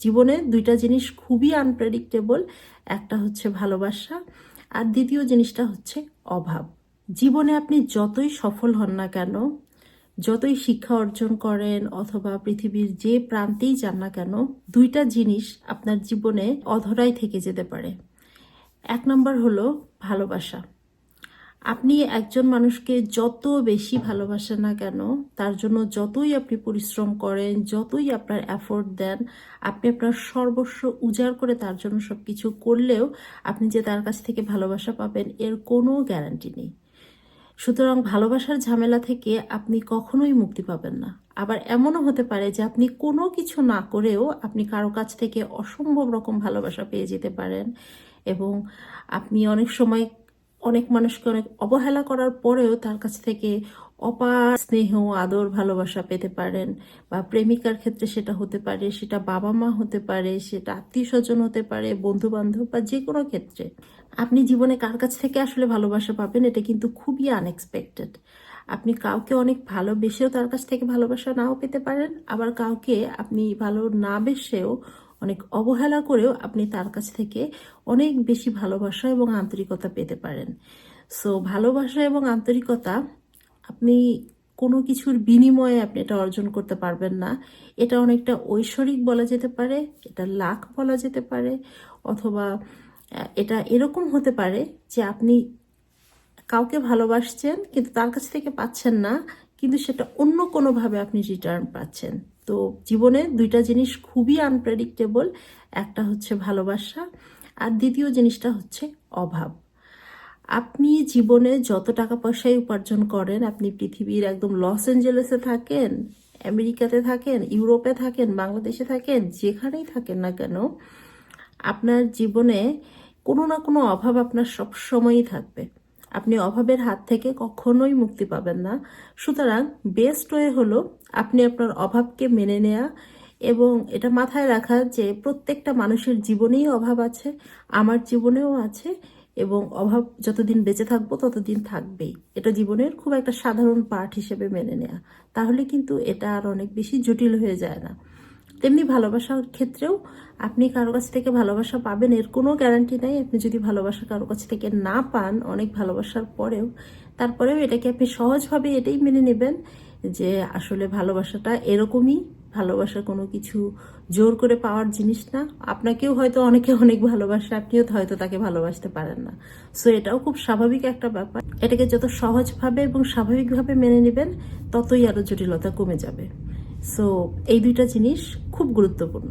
জীবনে দুইটা জিনিস খুবই আনপ্রেডিক্টেবল, একটা হচ্ছে ভালোবাসা আর দ্বিতীয় জিনিসটা হচ্ছে অভাব। জীবনে আপনি যতই সফল হন না কেন, যতই শিক্ষা অর্জন করেন অথবা পৃথিবীর যে প্রান্তেই যান না কেন, দুইটা জিনিস আপনার জীবনে অধরাই থেকে যেতে পারে। এক নম্বর হলো ভালোবাসা। আপনি একজন মানুষকে যত বেশি ভালোবাসেন না কেন, তার জন্য যতই আপনি পরিশ্রম করেন, যতই আপনার এফোর্ট দেন, আপনি আপনার সর্বস্ব উজাড় করে তার জন্য সবকিছু করলেও আপনি যে তার কাছ থেকে ভালোবাসা পাবেন এর কোনো গ্যারান্টি নেই। সুতরাং ভালোবাসার ঝামেলা থেকে আপনি কখনোই মুক্তি পাবেন না। আবার এমনও হতে পারে যে আপনি কোনো কিছু না করেও আপনি কারো কাছ থেকে অসম্ভব রকম ভালোবাসা পেয়ে যেতে পারেন, এবং আপনি অনেক সময় অনেক মানুষকে অনেক অবহেলা করার পরেও তার কাছ থেকে অপার স্নেহ, আদর, ভালোবাসা পেতে পারেন। বা প্রেমিকার ক্ষেত্রে সেটা হতে পারে, সেটা বাবা মা হতে পারে, সেটা আত্মীয় স্বজন হতে পারে, বন্ধু বান্ধব, বা যে কোনো ক্ষেত্রে আপনি জীবনে কার কাছ থেকে আসলে ভালোবাসা পাবেন এটা কিন্তু খুবই আনএক্সপেক্টেড। আপনি কাউকে অনেক ভালোবেসেও তার কাছ থেকে ভালোবাসা নাও পেতে পারেন, আবার কাউকে আপনি ভালো না বেসেও অনেক অবহেলা করেও আপনি তার কাছ থেকে অনেক বেশি ভালোবাসা এবং আন্তরিকতা পেতে পারেন। সো ভালোবাসা এবং আন্তরিকতা আপনি কোনো কিছুর বিনিময়ে আপনি এটা অর্জন করতে পারবেন না। এটা অনেকটা ঐশ্বরিক বলা যেতে পারে, এটা লাক বলা যেতে পারে, অথবা এটা এরকম হতে পারে যে আপনি কাউকে ভালোবাসছেন কিন্তু তার কাছ থেকে পাচ্ছেন না, কিন্তু সেটা অন্য কোনোভাবে আপনি রিটার্ন পাচ্ছেন। তো জীবনে দুইটা জিনিস খুবই আনপ্রেডিক্টেবল, একটা হচ্ছে ভালোবাসা আর দ্বিতীয় জিনিসটা হচ্ছে অভাব। আপনি জীবনে যত টাকা পয়সাই উপার্জন করেন, আপনি পৃথিবীর একদম লস অ্যাঞ্জেলেসে থাকেন, আমেরিকাতে থাকেন, ইউরোপে থাকেন, বাংলাদেশে থাকেন, যেখানেই থাকেন না কেন, আপনার জীবনে কোনো না কোনো অভাব আপনার সব সময়ই থাকবে। আপনি অভাবের হাত থেকে কখনোই মুক্তি পাবেন না। সুতরাং বেস্ট ওয়ে হলো আপনি আপনার অভাবকে মেনে নেওয়া এবং এটা মাথায় রাখা যে প্রত্যেকটা মানুষের জীবনেই অভাব আছে, আমার জীবনেও আছে, এবং অভাব যতদিন বেঁচে থাকবো ততদিন থাকবেই। এটা জীবনের খুব একটা সাধারণ পার্ট হিসেবে মেনে নেওয়া, তাহলে কিন্তু এটা আর অনেক বেশি জটিল হয়ে যায় না। তেমনি ভালোবাসার ক্ষেত্রেও আপনি কারো কাছ থেকে ভালোবাসা পাবেন এর কোনো গ্যারান্টি নাই। আপনি যদি ভালোবাসা কারো কাছ থেকে না পান অনেক ভালোবাসার পরেও, তারপরেও এটাকে আপনি সহজভাবে এটাই মেনে নেবেন যে আসলে ভালোবাসাটা এরকমই। ভালোবাসা কোনো কিছু জোর করে পাওয়ার জিনিস না। আপনাকেও হয়তো অনেকে অনেক ভালোবাসে, আপনিও হয়তো তাকে ভালোবাসতে পারেন না। সো এটাও খুব স্বাভাবিক একটা ব্যাপার। এটাকে যত সহজভাবে এবং স্বাভাবিকভাবে মেনে নেবেন ততই আরো জটিলতা কমে যাবে। সো এই দুইটা জিনিস খুব গুরুত্বপূর্ণ।